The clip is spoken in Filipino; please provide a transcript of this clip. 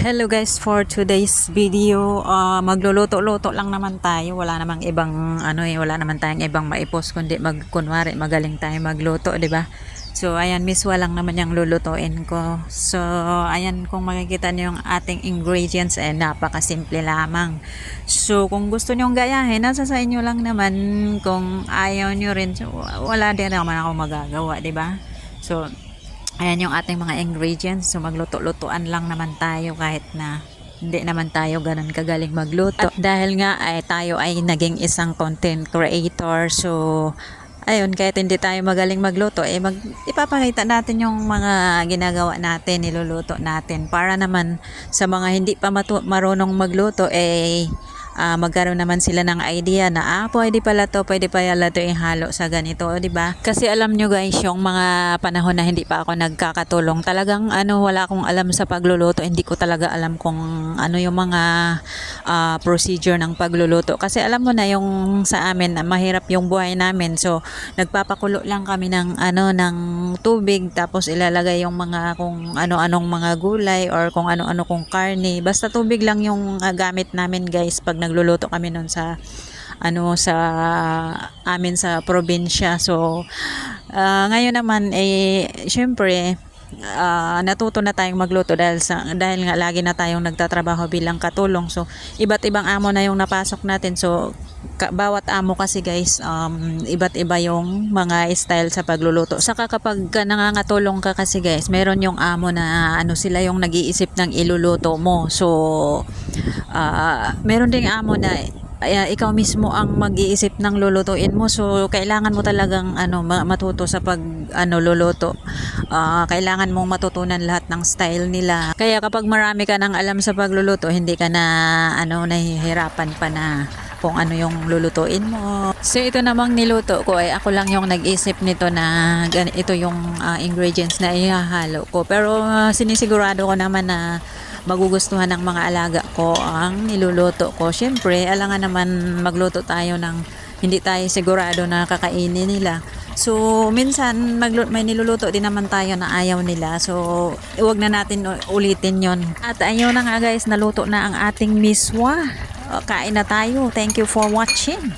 Hello guys, for today's video, magluluto-luto lang naman tayo. Wala namang ibang wala naman tayong ibang maipost kundi kunwari magaling tayo magluto, 'di ba? So ayan, miswa lang naman yung lulutuin ko. So ayan, kung makikita niyo yung ating ingredients napakasimple lamang. So kung gusto niyo gayahin, nasa sa inyo lang naman. Kung ayaw niyo rin, so, wala din naman ako magagawa, 'di ba? So ayan yung ating mga ingredients. So magluto-lutuan lang naman tayo kahit na hindi naman tayo ganun kagaling magluto. At dahil nga ay tayo ay naging isang content creator, so ayun, kahit hindi tayo magaling magluto, ipapakita natin yung mga ginagawa natin, niluluto natin para naman sa mga hindi pa marunong magluto magkaroon naman sila ng idea na pwede pala to ihalo sa ganito, 'di ba? Kasi alam nyo guys, yung mga panahon na hindi pa ako nagkakatulong, talagang wala akong alam sa pagluluto. Hindi ko talaga alam kung ano yung mga procedure ng pagluluto. Kasi alam mo na yung sa amin, mahirap yung buhay namin. So nagpapakulo lang kami ng ng tubig, tapos ilalagay yung mga kung ano-anong mga gulay or kung ano-ano kung karne. Basta tubig lang yung gamit namin guys pag nagluluto kami noon sa sa amin sa probinsya. So ngayon naman syempre natuto na tayong magluto dahil nga lagi na tayong nagtatrabaho bilang katulong. So iba't ibang amo na yung napasok natin. So bawat amo kasi guys, iba't iba yung mga style sa pagluluto. Saka kapag nangangatulong ka kasi guys, meron yung amo na sila yung nag-iisip ng iluluto mo. So meron ding amo na ikaw mismo ang mag-iisip ng lulutuin mo. So kailangan mo talagang matuto sa luluto. Kailangan mong matutunan lahat ng style nila. Kaya kapag marami ka nang alam sa pagluluto, hindi ka na nahihirapan pa na kung ano yung lulutuin mo. So ito namang niluto ko ay ako lang yung nag-isip nito na ito yung ingredients na ihahalo ko. Pero sinisigurado ko naman na magugustuhan ng mga alaga ko ang niluluto ko. Syempre, alangan naman magluto tayo ng hindi tayo sigurado na kakainin nila. So, minsan may niluluto din naman tayo na ayaw nila. So, huwag na natin ulitin yon. At ayun na nga guys, naluto na ang ating miswa. Kain na tayo. Thank you for watching.